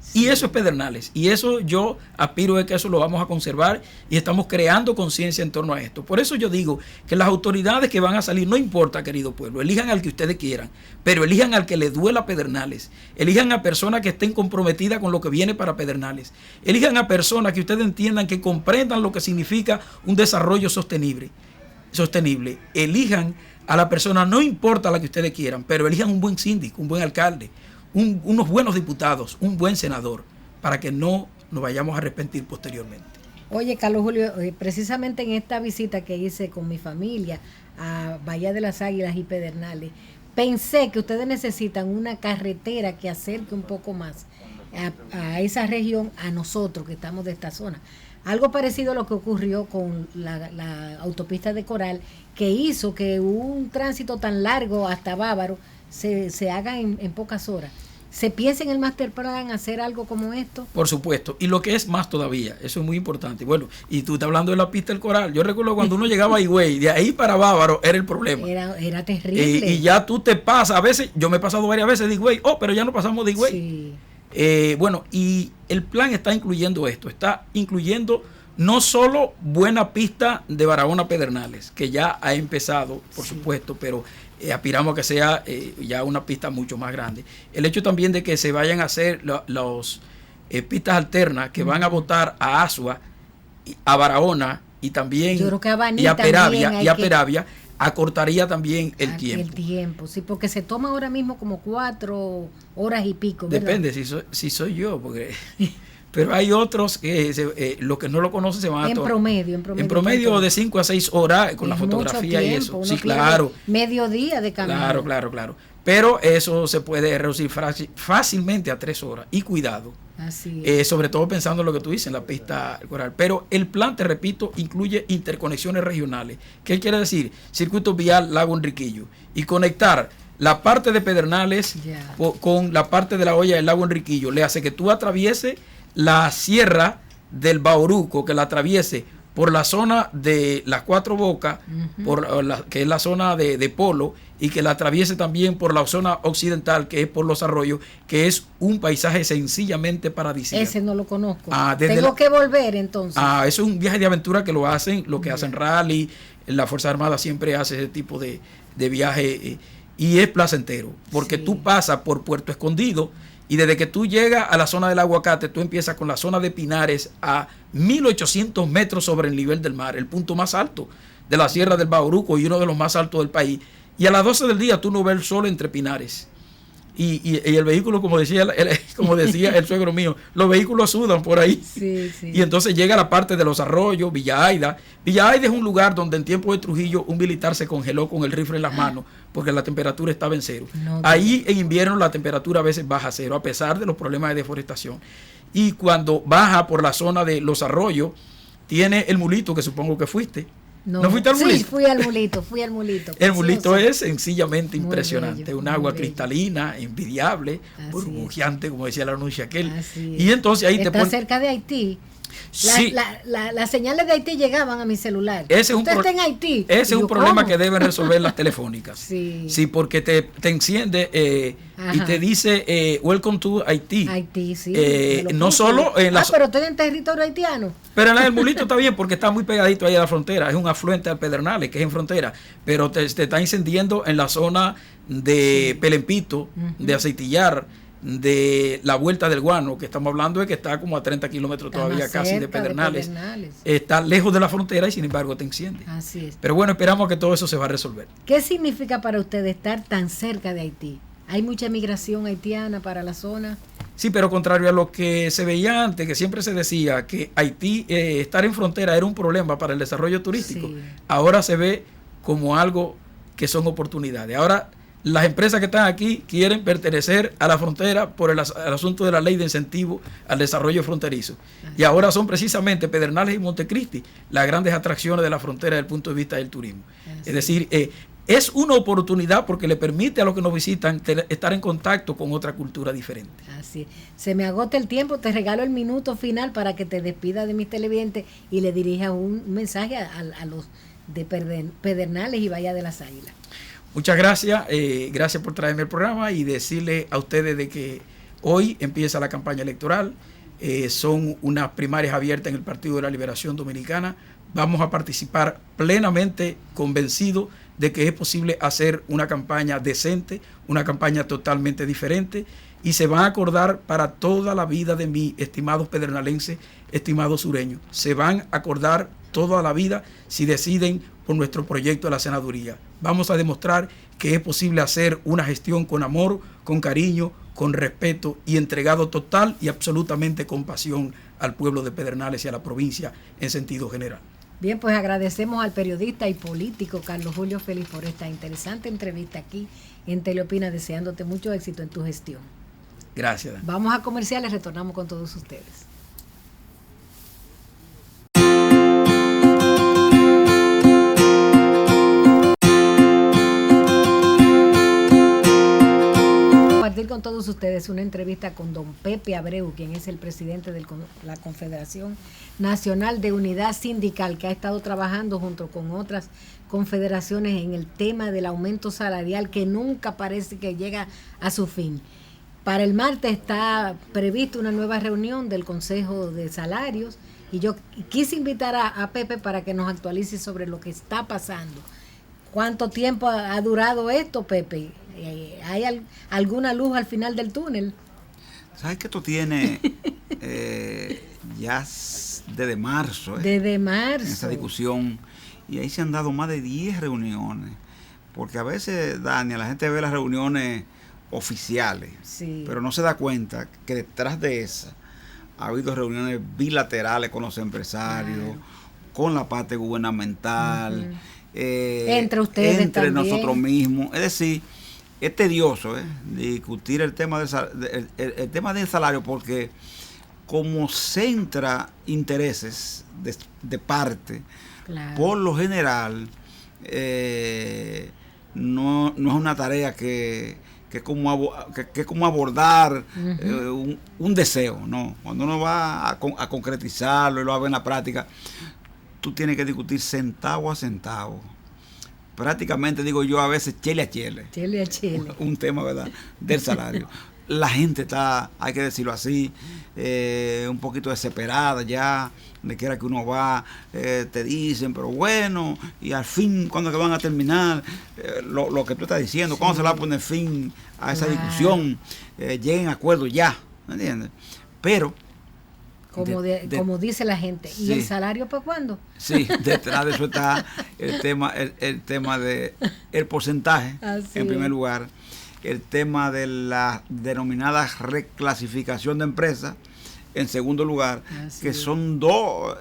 Sí. Y eso es Pedernales. Y eso yo aspiro a que eso lo vamos a conservar y estamos creando conciencia en torno a esto. Por eso yo digo que las autoridades que van a salir, no importa, querido pueblo, elijan al que ustedes quieran, pero elijan al que le duela Pedernales. Elijan a personas que estén comprometidas con lo que viene para Pedernales. Elijan a personas que ustedes entiendan, que comprendan lo que significa un desarrollo sostenible. Elijan a la persona, no importa la que ustedes quieran, pero elijan un buen síndico, un buen alcalde, unos buenos diputados, un buen senador, para que no nos vayamos a arrepentir posteriormente. Oye, Carlos Julio, precisamente en esta visita que hice con mi familia a Bahía de las Águilas y Pedernales, pensé que ustedes necesitan una carretera que acerque un poco más a esa región, a nosotros que estamos de esta zona. Algo parecido a lo que ocurrió con la autopista de Coral, que hizo que un tránsito tan largo hasta Bávaro se haga en pocas horas. ¿Se piensa en el master plan hacer algo como esto? Por supuesto, y lo que es más todavía, eso es muy importante. Bueno, y tú estás hablando de la pista del Coral. Yo recuerdo cuando uno llegaba a Higüey, de ahí para Bávaro era el problema. Era terrible. Y ya tú te pasas, a veces, yo me he pasado varias veces de Higüey, pero ya no pasamos de Higüey. Sí. Bueno, y el plan está incluyendo esto, está incluyendo no solo buena pista de Barahona Pedernales, que ya ha empezado, por supuesto, pero aspiramos a que sea ya una pista mucho más grande. El hecho también de que se vayan a hacer los pistas alternas que van a botar a Asua, a Barahona y también a Peravia, acortaría también el tiempo. El tiempo, sí, porque se toma ahora mismo como 4 horas y pico, ¿verdad? Depende si soy yo, porque... Pero hay otros que los que no lo conocen se van a tomar. En promedio de 5 a 6 horas con la fotografía y eso. Sí, claro. Mediodía de camino. Claro. Pero eso se puede reducir fácilmente a 3 horas. Y cuidado. Así es. Sobre todo pensando en lo que tú dices, en la pista Coral. Pero el plan, te repito, incluye interconexiones regionales. ¿Qué quiere decir? Circuito vial Lago Enriquillo. Y conectar la parte de Pedernales con la parte de la olla del Lago Enriquillo. Le hace que tú atravieses la sierra del Bauruco, que la atraviese por la zona de las Cuatro Bocas, que es la zona de Polo, y que la atraviese también por la zona occidental, que es por los arroyos, que es un paisaje sencillamente paradisíaco. Ese no lo conozco. Tengo que volver entonces. Eso es un viaje de aventura que lo hacen, lo que hacen rally, la Fuerza Armada siempre hace ese tipo de viaje, y es placentero, porque tú pasas por Puerto Escondido, y desde que tú llegas a la zona del Aguacate, tú empiezas con la zona de Pinares a 1.800 metros sobre el nivel del mar, el punto más alto de la Sierra del Bauruco y uno de los más altos del país. Y a las 12 del día tú no ves el sol entre pinares. Y el vehículo, como decía el suegro mío, los vehículos sudan por ahí. Sí, sí. Y entonces llega la parte de los arroyos, Villa Aida. Villa Aida es un lugar donde en tiempo de Trujillo un militar se congeló con el rifle en las manos porque la temperatura estaba en cero. Ahí en invierno la temperatura a veces baja a cero, a pesar de los problemas de deforestación. Y cuando baja por la zona de los arroyos, tiene el mulito, que supongo que fuiste. ¿No fuiste al mulito? Sí, fui al mulito. El mulito es sencillamente impresionante, bello, un agua cristalina, envidiable, burbujeante, como decía la anuncia aquel. Y entonces ahí está cerca de Haití. Sí. Las señales de Haití llegaban a mi celular. Usted está en Haití. Ese es un problema que deben resolver las telefónicas. Sí, porque te enciende y te dice Welcome to Haití. Haití, sí. No solo en la... pero estoy en territorio haitiano. Pero el mulito está bien porque está muy pegadito ahí a la frontera. Es un afluente al Pedernales, que es en frontera. Pero te está incendiando en la zona de Pelempito, de Aceitillar, de la Vuelta del Guano, que estamos hablando de que está como a 30 kilómetros todavía casi de Pedernales. Está lejos de la frontera y sin embargo te enciende. Así es. Pero bueno, esperamos que todo eso se va a resolver. ¿Qué significa para usted estar tan cerca de Haití? ¿Hay mucha migración haitiana para la zona? Sí, pero contrario a lo que se veía antes, que siempre se decía que Haití, estar en frontera era un problema para el desarrollo turístico, ahora se ve como algo que son oportunidades. Ahora las empresas que están aquí quieren pertenecer a la frontera por el asunto de la ley de incentivo al desarrollo fronterizo. Y ahora son precisamente Pedernales y Montecristi las grandes atracciones de la frontera desde el punto de vista del turismo. Es decir, es una oportunidad porque le permite a los que nos visitan estar en contacto con otra cultura diferente. Así es. Se me agota el tiempo, te regalo el minuto final para que te despidas de mis televidentes y le dirijas un mensaje a los de Pedernales y Bahía de las Águilas. Muchas gracias, gracias por traerme el programa y decirle a ustedes de que hoy empieza la campaña electoral, son unas primarias abiertas en el Partido de la Liberación Dominicana, vamos a participar plenamente convencidos de que es posible hacer una campaña decente, una campaña totalmente diferente y se van a acordar para toda la vida de mí, estimados pedernalenses, estimados sureños, se van a acordar toda la vida si deciden por nuestro proyecto de la senaduría. Vamos a demostrar que es posible hacer una gestión con amor, con cariño, con respeto y entregado total y absolutamente con pasión al pueblo de Pedernales y a la provincia en sentido general. Bien, pues agradecemos al periodista y político Carlos Julio Félix por esta interesante entrevista aquí en Teleopina, deseándote mucho éxito en tu gestión. Gracias. Vamos a comerciales, retornamos con todos ustedes. Con todos ustedes una entrevista con don Pepe Abreu, quien es el presidente de la Confederación Nacional de Unidad Sindical, que ha estado trabajando junto con otras confederaciones en el tema del aumento salarial que nunca parece que llega a su fin. Para el martes está prevista una nueva reunión del Consejo de Salarios y yo quise invitar a Pepe para que nos actualice sobre lo que está pasando. ¿Cuánto tiempo ha durado esto, Pepe? ¿Hay alguna luz al final del túnel? ¿Sabes que esto tiene ya desde marzo? Desde marzo. En esa discusión. Y ahí se han dado más de 10 reuniones. Porque a veces, Dani, la gente ve las reuniones oficiales, pero no se da cuenta que detrás de esa ha habido reuniones bilaterales con los empresarios, con la parte gubernamental, entre ustedes entre también. Nosotros mismos. Es decir, es tedioso discutir el tema del salario porque como centra intereses de parte, por lo general no es una tarea que es como abordar un deseo, ¿no? Cuando uno va a concretizarlo y lo hace en la práctica, tú tienes que discutir centavo a centavo. Prácticamente, digo yo, a veces chele a chele. Chele a chele. Un tema, ¿verdad?, del salario. La gente está, hay que decirlo así, un poquito desesperada ya, donde quiera que uno va, te dicen, pero bueno, y al fin, ¿cuándo que van a terminar? Lo que tú estás diciendo, ¿cuándo se le va a poner fin a esa discusión? Lleguen a acuerdo ya, ¿me entiendes? Pero como dice la gente. ¿Y sí, el salario para cuándo? Sí, detrás de eso está el tema de el porcentaje, en primer lugar, el tema de la denominada reclasificación de empresas, en segundo lugar, que son dos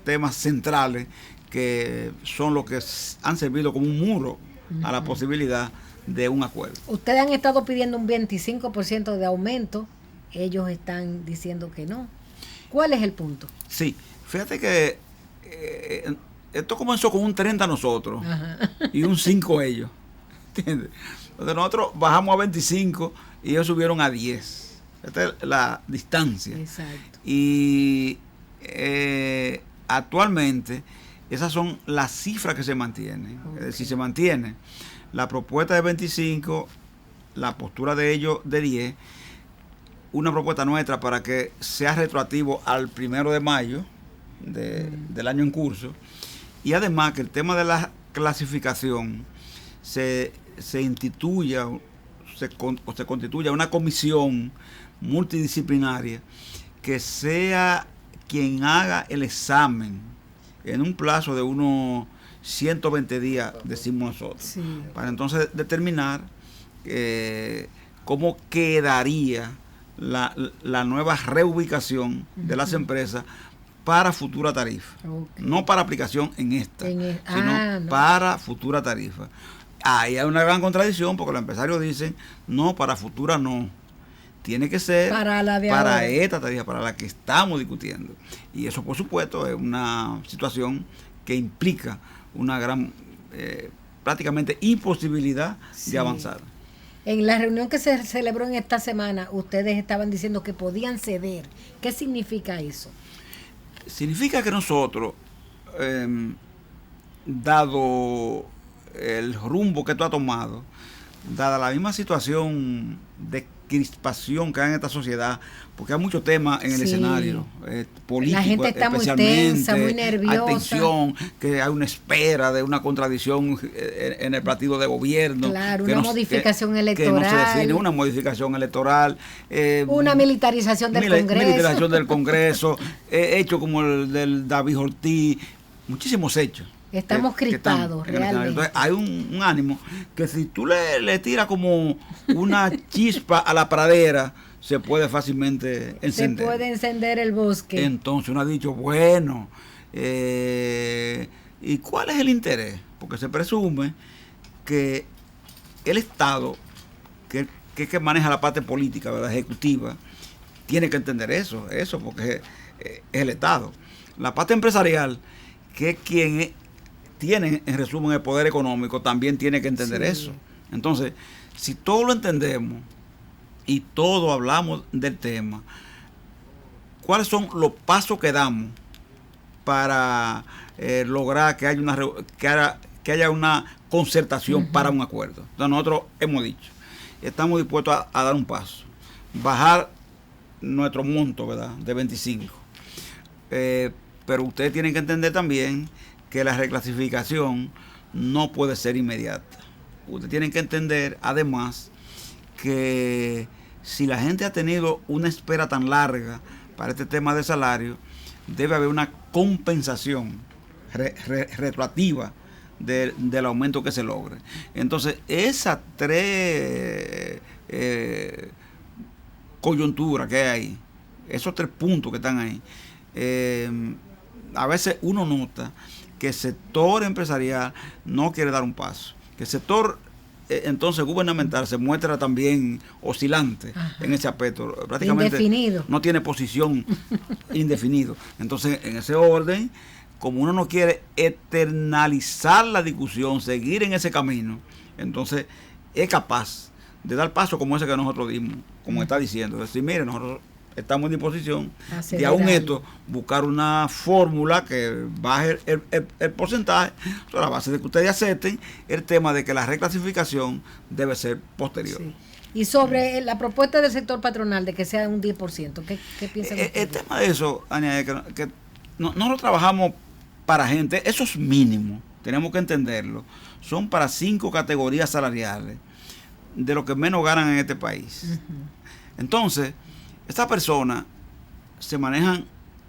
temas centrales que son los que han servido como un muro a la posibilidad de un acuerdo. Ustedes han estado pidiendo un 25% de aumento, ellos están diciendo que no. ¿Cuál es el punto? Sí, fíjate que esto comenzó con un 30 nosotros y un 5 ellos, ¿entiendes? Entonces nosotros bajamos a 25 y ellos subieron a 10. Esta es la distancia. Exacto. Y actualmente esas son las cifras que se mantienen. Okay. Es decir, se mantiene la propuesta de 25, la postura de ellos de 10, una propuesta nuestra para que sea retroactivo al 1 de mayo del año en curso, y además que el tema de la clasificación se instituya o se constituya una comisión multidisciplinaria que sea quien haga el examen en un plazo de unos 120 días, decimos nosotros, sí, para entonces determinar cómo quedaría la nueva reubicación de las empresas para futura tarifa. Okay. No para aplicación en esta, sino para futura tarifa. Ahí hay una gran contradicción porque los empresarios dicen, no, para futura no. Tiene que ser para esta tarifa, para la que estamos discutiendo. Y eso, por supuesto, es una situación que implica una gran, prácticamente imposibilidad de avanzar. En la reunión que se celebró en esta semana, ustedes estaban diciendo que podían ceder. ¿Qué significa eso? Significa que nosotros, dado el rumbo que esto ha tomado, dada la misma situación de crispación que hay en esta sociedad, porque hay muchos temas en el escenario político, la gente está muy tensa, muy nerviosa, hay tensión, que hay una espera de una contradicción en el partido de gobierno, claro, una modificación electoral, que no se define, una modificación electoral, una militarización del Congreso, hechos como el del David Ortiz, muchísimos hechos. Estamos crispados, realmente. Entonces hay un ánimo que si tú le tiras como una chispa a la pradera, se puede fácilmente encender. Se puede encender el bosque. Entonces uno ha dicho, bueno, ¿y cuál es el interés? Porque se presume que el Estado, que maneja la parte política, ¿verdad?, ejecutiva, tiene que entender eso porque es el Estado. La parte empresarial, que es quien tiene, en resumen, el poder económico, también tiene que entender eso. Entonces, si todos lo entendemos y todos hablamos del tema, ¿cuáles son los pasos que damos para lograr que haya una concertación para un acuerdo? Entonces, nosotros hemos dicho, estamos dispuestos a dar un paso, bajar nuestro monto, ¿verdad?, de 25. Pero ustedes tienen que entender también que la reclasificación no puede ser inmediata. Ustedes tienen que entender, además, que si la gente ha tenido una espera tan larga para este tema de salario, debe haber una compensación retroactiva del aumento que se logre. Entonces, esas tres coyunturas que hay ahí, esos 3 puntos que están ahí, a veces uno nota que el sector empresarial no quiere dar un paso, que el sector entonces gubernamental se muestra también oscilante en ese aspecto, prácticamente indefinido, no tiene posición, indefinido. Entonces, en ese orden, como uno no quiere eternalizar la discusión, seguir en ese camino, entonces es capaz de dar paso como ese que nosotros dimos, como está diciendo, es decir, mire, nosotros estamos en disposición de aún esto buscar una fórmula que baje el porcentaje sobre la base de que ustedes acepten el tema de que la reclasificación debe ser posterior. Sí. Y sobre la propuesta del sector patronal de que sea un 10%, ¿qué piensan ustedes? El tema de eso, Ania, que nosotros trabajamos para gente, eso es mínimo, tenemos que entenderlo, son para 5 categorías salariales de los que menos ganan en este país. Entonces, estas personas se manejan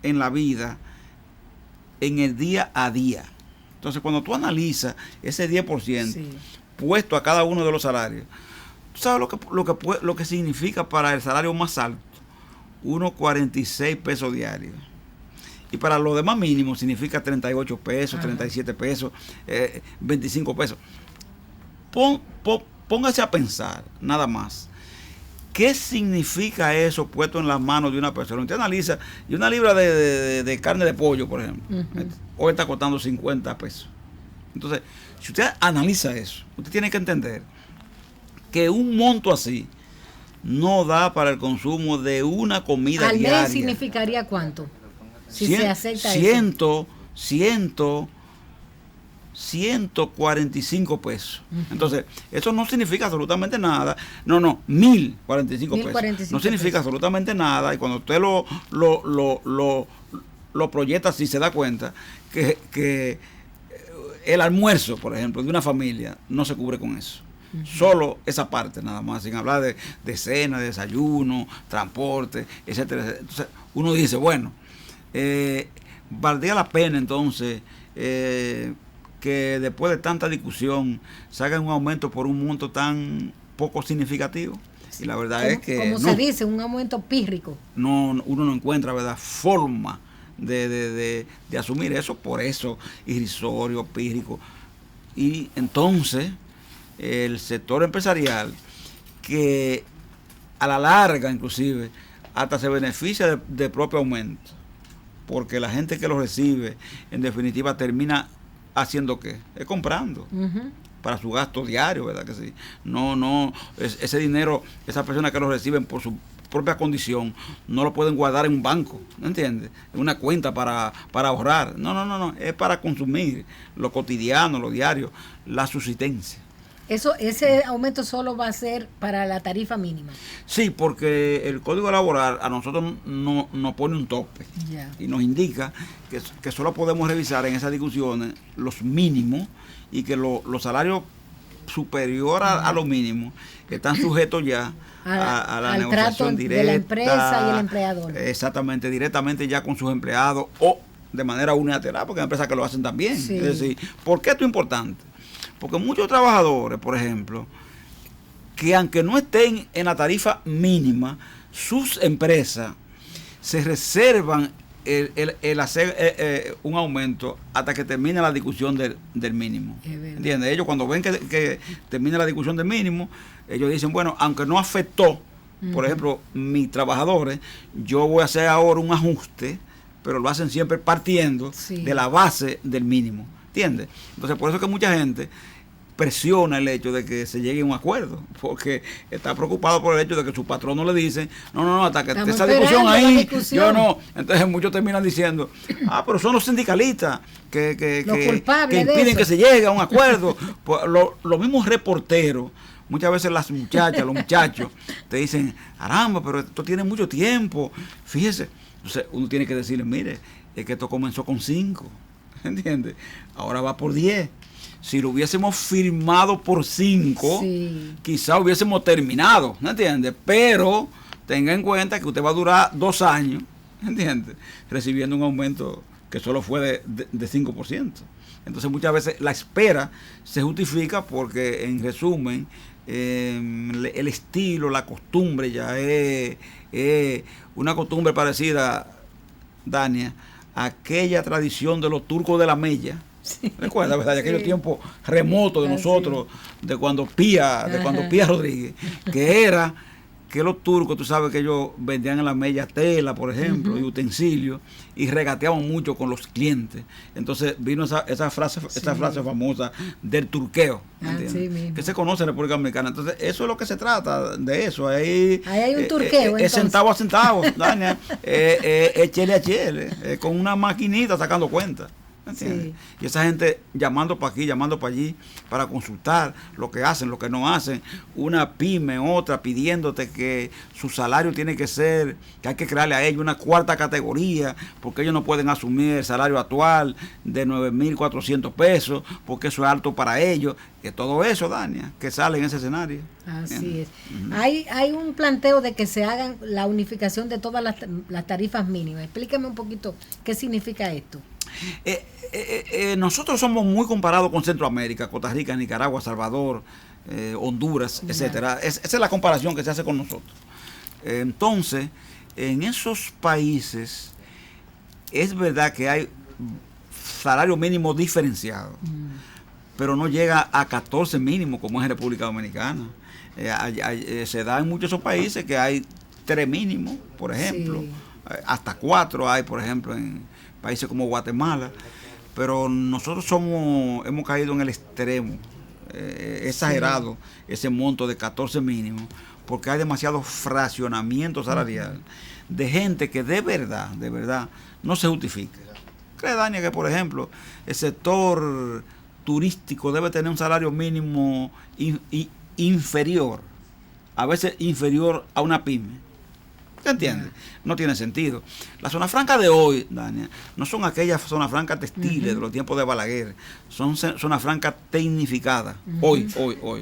en la vida en el día a día. Entonces, cuando tú analizas ese 10% puesto a cada uno de los salarios, ¿tú sabes lo que significa para el salario más alto? Unos 46 pesos diarios. Y para los demás mínimos significa 38 pesos, 37 pesos, 25 pesos. Póngase a pensar, nada más. ¿Qué significa eso puesto en las manos de una persona? Usted analiza, y una libra de carne de pollo, por ejemplo, hoy está costando 50 pesos. Entonces, si usted analiza eso, usted tiene que entender que un monto así no da para el consumo de una comida diaria. ¿Al mes significaría cuánto? Si se acepta 145 pesos. Entonces, eso no significa absolutamente nada. No, 1045 pesos. No significa absolutamente nada. Y cuando usted lo proyecta así, se da cuenta que el almuerzo, por ejemplo, de una familia no se cubre con eso. Solo esa parte nada más, sin hablar de cena, de desayuno, transporte, etcétera. Entonces, uno dice, bueno, valdría la pena entonces que después de tanta discusión se haga un aumento por un monto tan poco significativo. Y la verdad es que como se dice, un aumento pírrico. Uno no encuentra, ¿verdad?, forma de asumir eso, por eso irrisorio, pírrico. Y entonces el sector empresarial, que a la larga inclusive hasta se beneficia de propio aumento, porque la gente que lo recibe en definitiva termina haciendo ¿qué? Comprando para su gasto diario, ¿verdad que sí? Ese dinero, esas personas que lo reciben por su propia condición, no lo pueden guardar en un banco, ¿no entiendes? En una cuenta para ahorrar. No, es para consumir lo cotidiano, lo diario, la subsistencia. Ese aumento solo va a ser para la tarifa mínima. Sí, porque el Código Laboral a nosotros nos pone un tope y nos indica que solo podemos revisar en esas discusiones los mínimos y que los salarios superiores a los mínimos están sujetos ya a la negociación directa de la empresa y el empleador. Exactamente, directamente ya con sus empleados o de manera unilateral, porque hay empresas que lo hacen también. Sí. Es decir, ¿por qué esto es importante? Porque muchos trabajadores, por ejemplo, que aunque no estén en la tarifa mínima, sus empresas se reservan el hacer un aumento hasta que termine la discusión del mínimo. ¿Entiendes? Ellos cuando ven que termina la discusión del mínimo, ellos dicen, bueno, aunque no afectó, por ejemplo, mis trabajadores, yo voy a hacer ahora un ajuste, pero lo hacen siempre partiendo de la base del mínimo. ¿Entiendes? Entonces, por eso es que mucha gente presiona el hecho de que se llegue a un acuerdo, porque está preocupado por el hecho de que su patrón no le dice, no, hasta que esté esa discusión ahí, yo no. Entonces muchos terminan diciendo, pero son los sindicalistas que impiden que se llegue a un acuerdo. Pues, los mismos reporteros, muchas veces las muchachas, los muchachos, te dicen, caramba, pero esto tiene mucho tiempo, fíjese. Entonces uno tiene que decirle, mire, es que esto comenzó con 5. ¿Entiendes? Ahora va por 10. Si lo hubiésemos firmado por 5, quizá hubiésemos terminado, ¿no entiendes? Pero tenga en cuenta que usted va a durar 2 años, ¿entiendes? Recibiendo un aumento que solo fue de 5%. Entonces muchas veces la espera se justifica porque, en resumen, el estilo, la costumbre ya es una costumbre parecida, Dania, aquella tradición de los turcos de la mella. ¿Recuerda, verdad? De aquellos tiempos remotos de nosotros, de cuando Pía Rodríguez, que era que los turcos, tú sabes que ellos vendían en la mella tela, por ejemplo, y utensilios, y regateaban mucho con los clientes. Entonces vino esa frase famosa del turqueo, que se conoce en la República Dominicana. Entonces eso es lo que se trata de eso. Ahí hay un turqueo. Es centavo a centavo, Dania, chele a chele, con una maquinita sacando cuenta. ¿entiendes? Sí. Y esa gente llamando para aquí, llamando para allí, para consultar lo que hacen, lo que no hacen. Una pyme, otra, pidiéndote que su salario tiene que ser, que hay que crearle a ellos una cuarta categoría, porque ellos no pueden asumir el salario actual de 9.400 pesos, porque eso es alto para ellos. Que todo eso, Dania, que sale en ese escenario. Así es. Hay un planteo de que se hagan la unificación de todas las tarifas mínimas. Explícame un poquito qué significa esto. Nosotros somos muy comparados con Centroamérica, Costa Rica, Nicaragua, Salvador, Honduras, etcétera. Esa es la comparación que se hace con nosotros. Entonces, en esos países es verdad que hay salario mínimo diferenciado, pero no llega a 14 mínimo como es en República Dominicana. Se da en muchos de esos países que hay 3 mínimos, por ejemplo, sí. Hasta 4 hay, por ejemplo, en países como Guatemala, pero nosotros hemos caído en el extremo, exagerado, sí. Ese monto de 14 mínimos, porque hay demasiado fraccionamiento salarial de gente que de verdad no se justifica. ¿Cree, Dania, que por ejemplo el sector turístico debe tener un salario mínimo inferior, a veces inferior a una pyme? ¿Te entiendes? No tiene sentido. La zona franca de hoy, Dania, no son aquellas zonas francas textiles de los tiempos de Balaguer, son zonas francas tecnificadas. Hoy.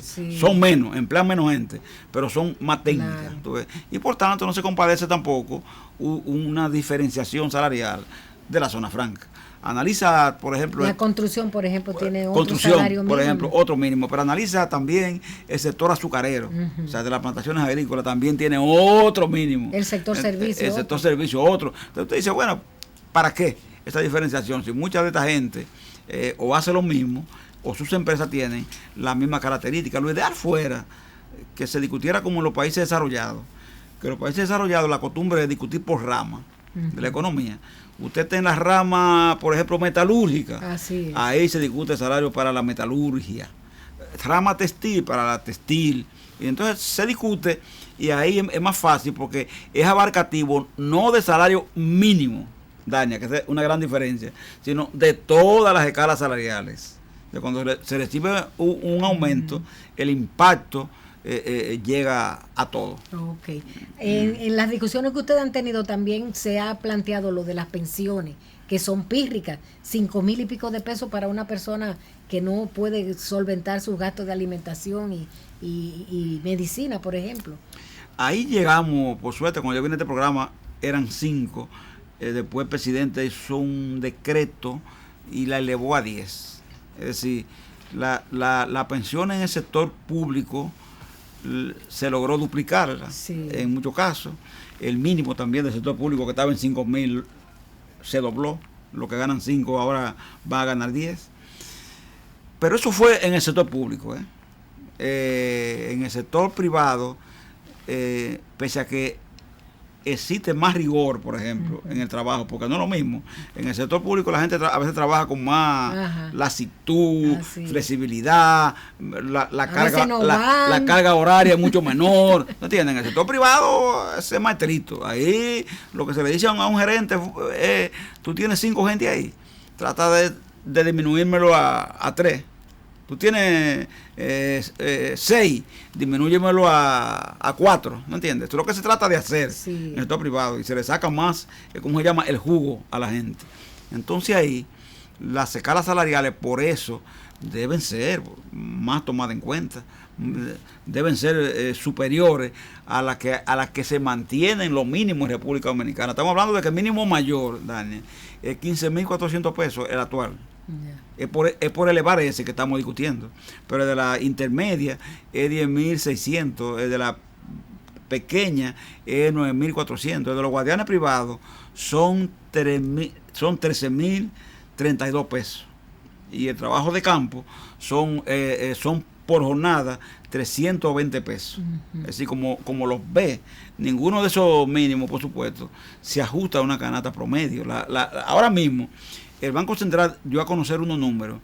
Sí. Son menos, emplean menos gente, pero son más técnicas. Claro. Y por tanto no se compadece tampoco una diferenciación salarial de la zona franca. Analiza, por ejemplo... La construcción, por ejemplo, tiene otro salario mínimo. Por ejemplo, otro mínimo. Pero analiza también el sector azucarero. O sea, de las plantaciones agrícolas también tiene otro mínimo. El sector servicio. El sector servicio, otro. Entonces usted dice, bueno, ¿para qué esta diferenciación? Si mucha de esta gente o hace lo mismo, o sus empresas tienen la misma característica. Lo ideal fuera que se discutiera como en los países desarrollados. Que en los países desarrollados la costumbre es discutir por rama de la economía. Usted está en la rama, por ejemplo, metalúrgica. Así es. Ahí se discute el salario para la metalurgia. Rama textil para la textil. Y entonces se discute y ahí es más fácil porque es abarcativo, no de salario mínimo, Dania, que es una gran diferencia, sino de todas las escalas salariales. De cuando se recibe un aumento, el impacto llega a todo. Okay. En las discusiones que ustedes han tenido también se ha planteado lo de las pensiones, que son pírricas, 5,000 y pico de pesos para una persona que no puede solventar sus gastos de alimentación y medicina, por ejemplo. Ahí llegamos, por suerte, cuando yo vine a este programa eran 5, después el presidente hizo un decreto y la elevó a 10. Es decir, la pensión en el sector público se logró duplicarla, sí. En muchos casos. El mínimo también del sector público, que estaba en 5,000, se dobló. Los que ganan 5 ahora van a ganar 10. Pero eso fue en el sector público. En el sector privado, pese a que existe más rigor, por ejemplo, en el trabajo, porque no es lo mismo. En el sector público la gente a veces trabaja con más lasitud, flexibilidad, la carga horaria es mucho menor. ¿No entienden? En el sector privado es maestrito. Ahí lo que se le dice a un gerente es, tú tienes 5 gente ahí, trata de disminuírmelo a 3. Tú tienes 6, disminúyemelo a 4, ¿no entiendes? Esto es lo que se trata de hacer en el sector privado y se le saca más, ¿cómo se llama? El jugo a la gente. Entonces ahí, las escalas salariales, por eso, deben ser más tomadas en cuenta, deben ser superiores a las que se mantienen los mínimos en República Dominicana. Estamos hablando de que el mínimo mayor, Daniel, es 15.400 pesos, el actual. Es por elevar ese que estamos discutiendo, pero el de la intermedia es 10.600, el de la pequeña es 9.400, el de los guardianes privados son 13.032 pesos y el trabajo de campo son por jornada 320 pesos. Así como los ve, ninguno de esos mínimos, por supuesto, se ajusta a una canasta promedio. Ahora mismo el Banco Central dio a conocer unos números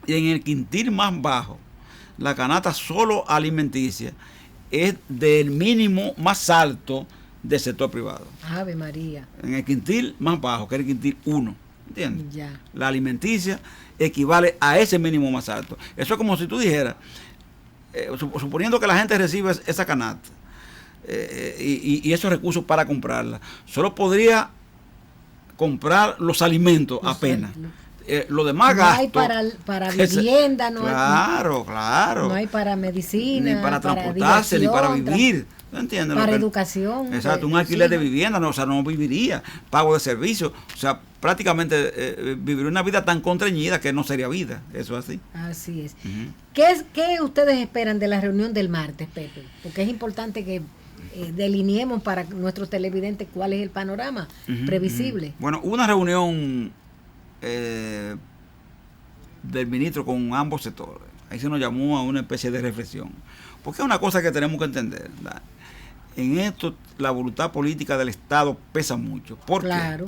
y en el quintil más bajo, la canasta solo alimenticia es del mínimo más alto del sector privado. Ave María. En el quintil más bajo, que es el quintil 1. ¿entiendes? La alimenticia equivale a ese mínimo más alto. Eso es como si tú dijeras, suponiendo que la gente recibe esa canasta y esos recursos para comprarla, solo podría comprar los alimentos apenas. Lo demás gastos. No hay para vivienda, no claro. No hay para medicina, ni para transportarse, ni para vivir. ¿Entiendes? Para educación. Exacto, un alquiler de vivienda, no, o sea, no viviría. Pago de servicios, o sea, prácticamente viviría una vida tan contrañida que no sería vida. Eso es así. Así es. ¿Qué ustedes esperan de la reunión del martes, Pepe? Porque es importante que delineemos para nuestros televidentes cuál es el panorama previsible. Bueno, una reunión del ministro con ambos sectores. Ahí se nos llamó a una especie de reflexión. Porque es una cosa que tenemos que entender, ¿verdad? En esto la voluntad política del Estado pesa mucho. ¿Por qué?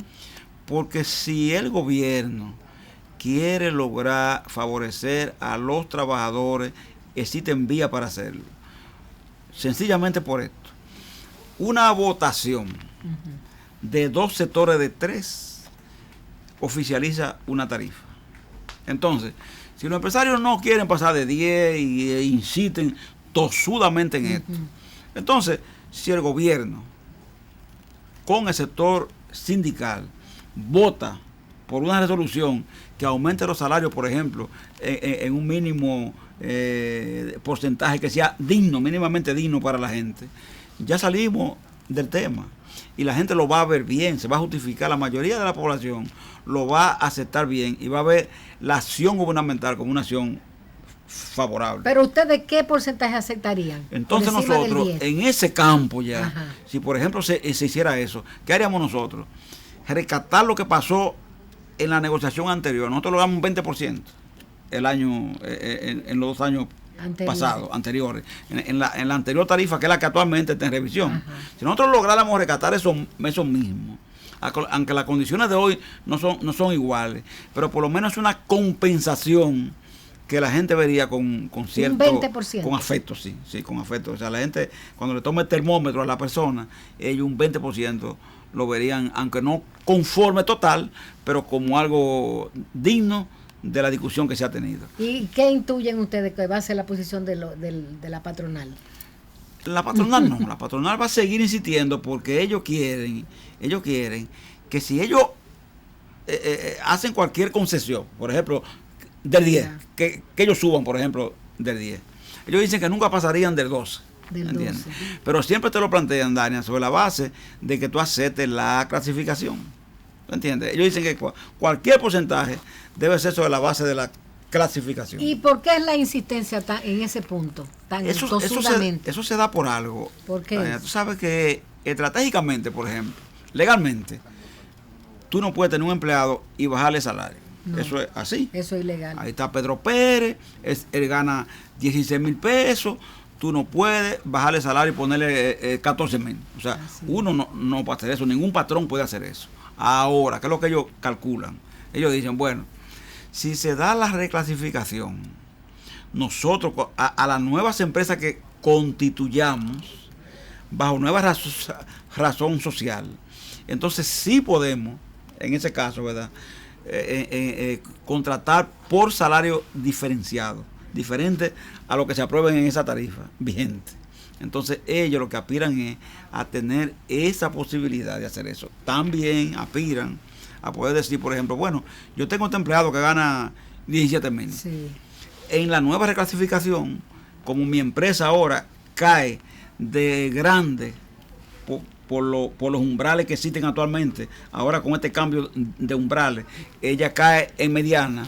Porque si el gobierno quiere lograr favorecer a los trabajadores, existen vías para hacerlo. Sencillamente por esto. Una votación de 2 sectores de 3 oficializa una tarifa. Entonces, si los empresarios no quieren pasar de 10 e insisten tosudamente en esto, entonces, si el gobierno con el sector sindical vota por una resolución que aumente los salarios, por ejemplo, en un mínimo porcentaje que sea digno, mínimamente digno para la gente, ya salimos del tema y la gente lo va a ver bien, se va a justificar, la mayoría de la población lo va a aceptar bien y va a ver la acción gubernamental como una acción favorable. Pero ustedes, ¿qué porcentaje aceptarían? Entonces nosotros, en ese campo ya, si por ejemplo se hiciera eso, ¿qué haríamos nosotros? Rescatar lo que pasó en la negociación anterior. Nosotros logramos un 20% el año, en los 2 años pasados, anteriores. En la anterior tarifa, que es la que actualmente está en revisión. Si nosotros lográramos rescatar eso mismo, aunque las condiciones de hoy no son iguales, pero por lo menos es una compensación que la gente vería con cierto... Un 20%. Con afecto, sí, con afecto. O sea, la gente, cuando le toma el termómetro a la persona, ellos un 20% lo verían, aunque no conforme total, pero como algo digno de la discusión que se ha tenido. ¿Y qué intuyen ustedes que va a ser la posición de la patronal? La patronal no, la patronal va a seguir insistiendo porque ellos quieren que si ellos hacen cualquier concesión, por ejemplo, del 10, que ellos suban, por ejemplo, del 10. Ellos dicen que nunca pasarían del 12. Del 12. Pero siempre te lo plantean, Dania, sobre la base de que tú aceptes la clasificación. ¿Entiendes? Ellos dicen que cualquier porcentaje debe ser sobre la base de la clasificación. ¿Y por qué es la insistencia en ese punto? Eso se da por algo. ¿Por qué? Dania, tú sabes que estratégicamente, por ejemplo, legalmente, tú no puedes tener un empleado y bajarle salario. No, eso es así. Eso es ilegal. Ahí está Pedro Pérez, él gana 16,000 pesos, tú no puedes bajarle salario y ponerle 14,000. O sea, uno no puede hacer eso, ningún patrón puede hacer eso. Ahora, ¿qué es lo que ellos calculan? Ellos dicen, bueno, si se da la reclasificación, nosotros a las nuevas empresas que constituyamos bajo nueva razón social, entonces sí podemos, en ese caso, ¿verdad?, contratar por salario diferenciado, diferente a lo que se apruebe en esa tarifa vigente. Entonces ellos lo que aspiran es a tener esa posibilidad de hacer eso. También aspiran a poder decir, por ejemplo, bueno, yo tengo este empleado que gana 17,000. Sí. En la nueva reclasificación, como mi empresa ahora cae de grande por los umbrales que existen actualmente, ahora con este cambio de umbrales, ella cae en mediana,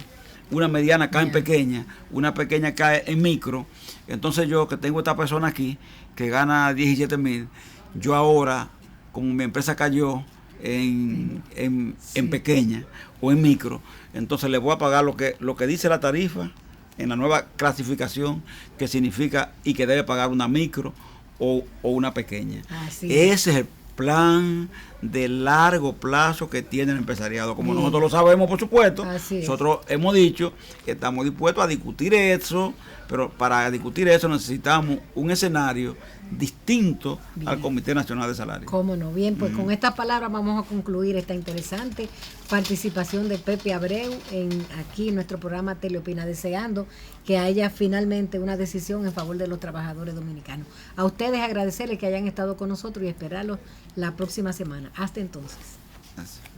una mediana cae en pequeña, una pequeña cae en micro. Entonces yo, que tengo esta persona aquí que gana 17,000, yo ahora, como mi empresa cayó en pequeña o en micro, entonces le voy a pagar lo que dice la tarifa en la nueva clasificación, que significa y que debe pagar una micro o una pequeña. Ese es el plan de largo plazo que tiene el empresariado. Como nosotros lo sabemos, por supuesto, nosotros hemos dicho que estamos dispuestos a discutir eso, pero para discutir eso necesitamos un escenario distinto al Comité Nacional de Salarios. Cómo no. Bien, pues con estas palabras vamos a concluir esta interesante participación de Pepe Abreu aquí en nuestro programa Teleopina, deseando que haya finalmente una decisión en favor de los trabajadores dominicanos. A ustedes agradecerles que hayan estado con nosotros y esperarlos la próxima semana. Hasta entonces. Gracias.